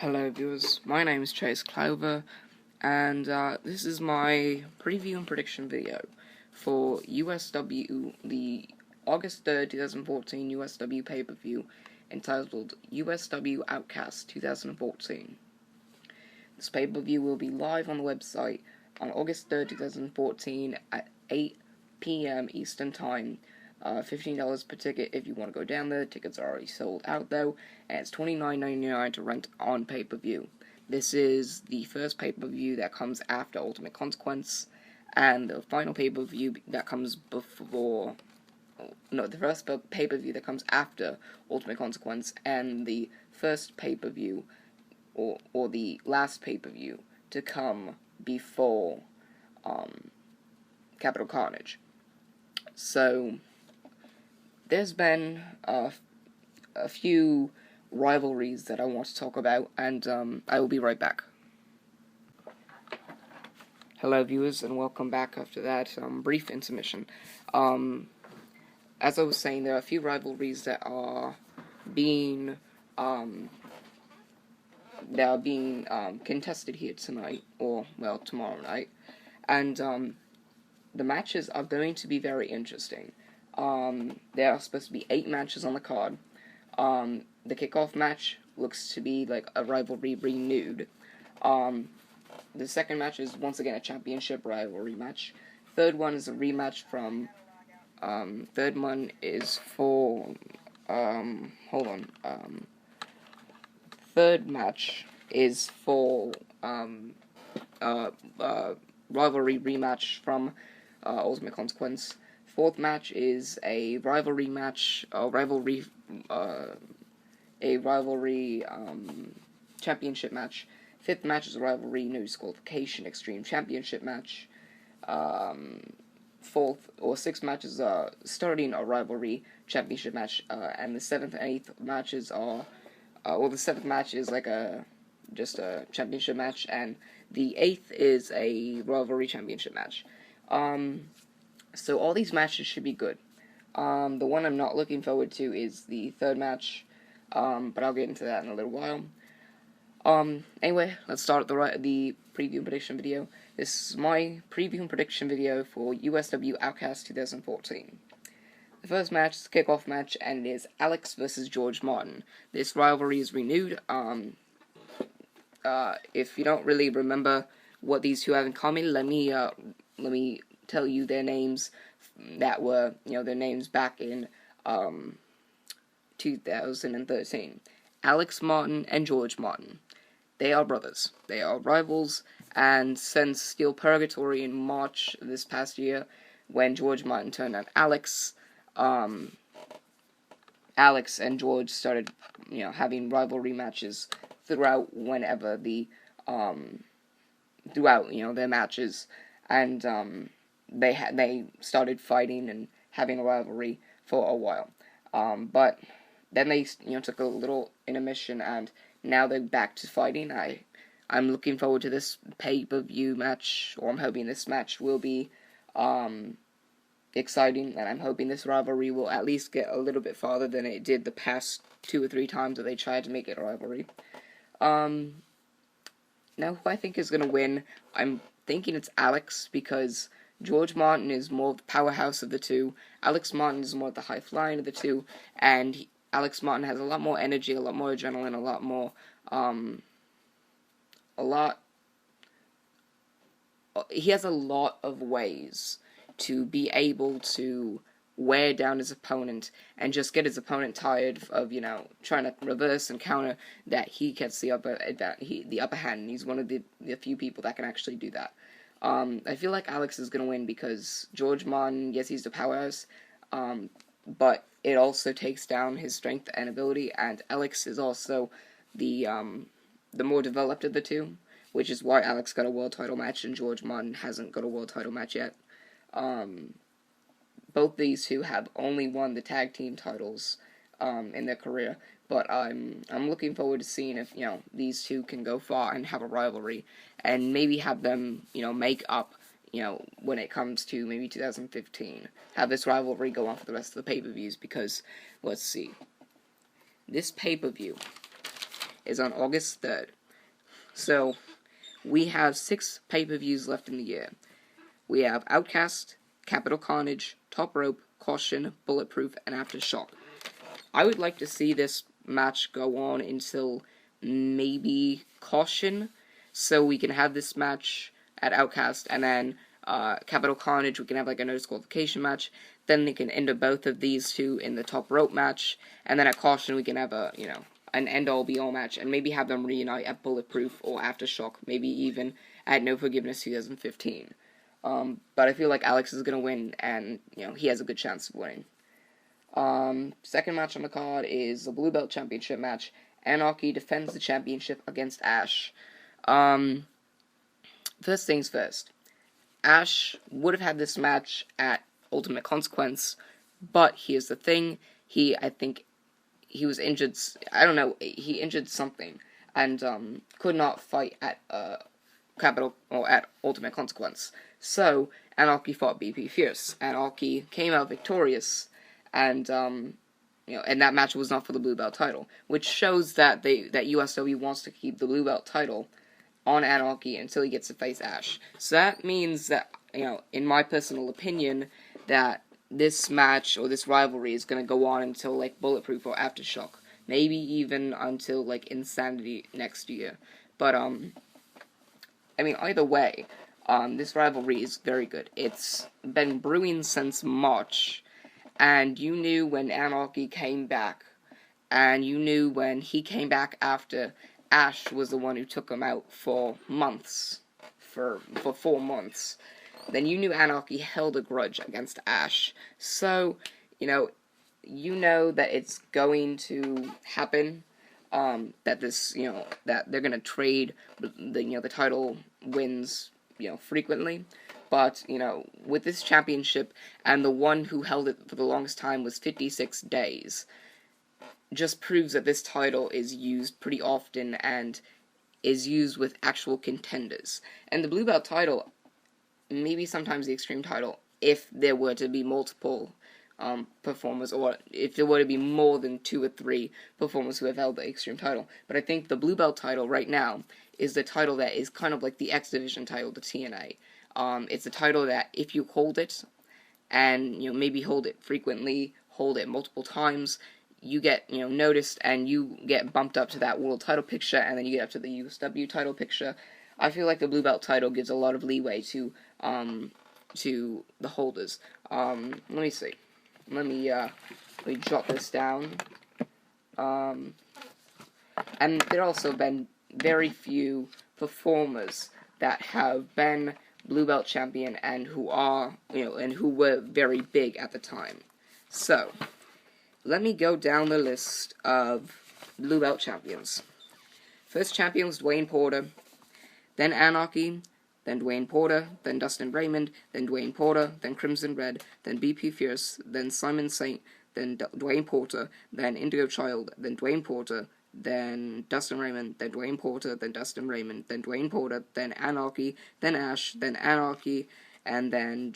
Hello viewers, my name is Chase Clover, and this is my preview and prediction video for USW, the August 3rd, 2014 USW pay-per-view entitled USW OUTcast 2014. This pay-per-view will be live on the website on August 3rd, 2014 at 8 p.m. Eastern Time. $15 per ticket if you want to go down there. Tickets are already sold out though, and it's $29.99 to rent on pay-per-view. This is the first pay-per-view that comes after Ultimate Consequence, and the final pay-per-view that comes before... No, the first pay-per-view that comes after Ultimate Consequence, and the first pay-per-view, or the last pay-per-view to come before Capital Carnage. So there's been a few rivalries that I want to talk about, and I will be right back. Hello viewers, and welcome back after that brief intermission. As I was saying, there are a few rivalries that are being contested here tonight, or, well, tomorrow night, and the matches are going to be very interesting. There are supposed to be 8 matches on the card. The kickoff match looks to be like a rivalry renewed. The second match is once again a championship rivalry match. Third one is a rematch from, third one is for, third match is for, rivalry rematch from, Ultimate Consequence. Fourth match is a rivalry match, championship match. Fifth match is a rivalry no disqualification extreme championship match. Sixth match is starting a rivalry championship match, and the seventh and eighth matches are, the seventh match is like just a championship match, and the eighth is a rivalry championship match. So all these matches should be good. The one I'm not looking forward to is the third match, but I'll get into that in a little while. Anyway, let's start the preview and prediction video. This is my preview and prediction video for USW OUTcast 2014. The first match is the kickoff match, and it is Alex versus George Martin. This rivalry is renewed. If you don't really remember what these two have in common, let me tell you their names that were, their names back in 2013. Alex Martin and George Martin. They are brothers. They are rivals, and since Steel Purgatory in March this past year, when George Martin turned on Alex, Alex and George started, having rivalry matches throughout their matches, and they started fighting and having a rivalry for a while. But then they, took a little intermission, and now they're back to fighting. I'm looking forward to this pay-per-view match, or I'm hoping this match will be exciting, and I'm hoping this rivalry will at least get a little bit farther than it did the past 2 or 3 times that they tried to make it a rivalry. Now, who I think is going to win, I'm thinking it's Alex, because George Martin is more of the powerhouse of the two. Alex Martin is more of the high-flying of the two, and Alex Martin has a lot more energy, a lot more adrenaline, a lot more, he has a lot of ways to be able to wear down his opponent and just get his opponent tired of, trying to reverse and counter, that he gets the upper hand, and he's one of the few people that can actually do that. I feel like Alex is going to win because George Martin, yes, he's the powerhouse, but it also takes down his strength and ability, and Alex is also the more developed of the two, which is why Alex got a world title match and George Martin hasn't got a world title match yet. Both these two have only won the tag team titles in their career, but I'm looking forward to seeing if, these two can go far and have a rivalry, and maybe have them, make up, when it comes to maybe 2015. Have this rivalry go on for the rest of the pay-per-views, because, let's see. This pay-per-view is on August 3rd. So, we have 6 pay-per-views left in the year. We have OUTcast, Capital Carnage, Top Rope, Caution, Bulletproof, and Aftershock. I would like to see this match go on until maybe Caution, so we can have this match at OUTcast, and then Capital Carnage, we can have like a no disqualification match. Then they can end both of these two in the Top Rope match, and then at Caution we can have a, an end-all be-all match, and maybe have them reunite at Bulletproof or Aftershock, maybe even at No Forgiveness 2015. But I feel like Alex is going to win, and, he has a good chance of winning. Second match on the card is the Blue Belt Championship match. Anarchy defends the championship against Ash. First things first. Ash would have had this match at Ultimate Consequence, but here's the thing. I think he was injured, I don't know, he injured something, and, could not fight at, at Ultimate Consequence. So, Anarchy fought BP Fierce. Anarchy came out victorious, and, and that match was not for the Blue Belt title, which shows that that USW wants to keep the Blue Belt title on Anarchy until he gets to face Ash. So that means that, in my personal opinion, that this match, or this rivalry, is going to go on until, like, Bulletproof or Aftershock. Maybe even until, like, Insanity next year. But, either way, this rivalry is very good. It's been brewing since March, and you knew when Anarchy came back, and you knew when he came back after Ash was the one who took him out for months, for 4 months. Then you knew Anarchy held a grudge against Ash. So, you know that it's going to happen, that this, that they're going to trade the title wins, frequently. But, with this championship, and the one who held it for the longest time was 56 days, just proves that this title is used pretty often, and is used with actual contenders. And the Blue Belt title, maybe sometimes the Extreme title, if there were to be multiple performers, or if there were to be more than 2 or 3 performers who have held the Extreme title. But I think the Blue Belt title right now is the title that is kind of like the X Division title to TNA. It's a title that if you hold it, and maybe hold it frequently, hold it multiple times, you get noticed, and you get bumped up to that world title picture, and then you get up to the USW title picture. I feel like the Blue Belt title gives a lot of leeway to the holders. Let me see. Let me jot this down. And there also been very few performers that have been Blue Belt champion and who are, and who were very big at the time. So, let me go down the list of Blue Belt champions. First champion was Dwayne Porter, then Anarchy, then Dwayne Porter, then Dustin Raymond, then Dwayne Porter, then Crimson Red, then BP Fierce, then Simon Saint, then Dwayne Porter, then Indigo Child, then Dwayne Porter, then Dustin Raymond, then Dwayne Porter, then Dustin Raymond, then Dwayne Porter, then Anarchy, then Ash, then Anarchy, and then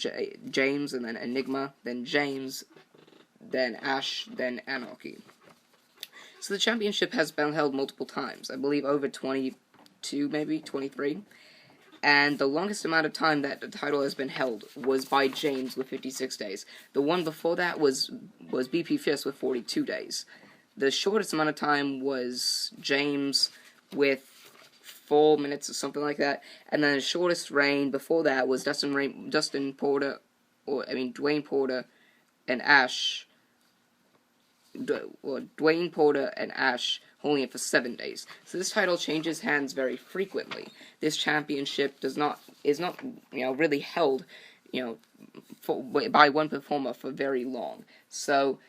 James, and then Enigma, then James, then Ash, then Anarchy. So the championship has been held multiple times. I believe over 22, maybe 23. And the longest amount of time that the title has been held was by James with 56 days. The one before that was BP Fierce with 42 days. The shortest amount of time was James with 4 minutes or something like that. And then the shortest reign before that was Dwayne Porter and Ash. Dwayne Porter and Ash holding it for 7 days. So this title changes hands very frequently. This championship is not really held, by one performer for very long. So,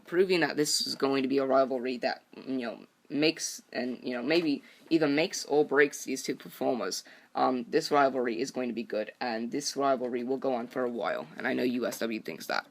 proving that this is going to be a rivalry that, makes, and, maybe either makes or breaks these two performers, this rivalry is going to be good, and this rivalry will go on for a while, and I know USW thinks that.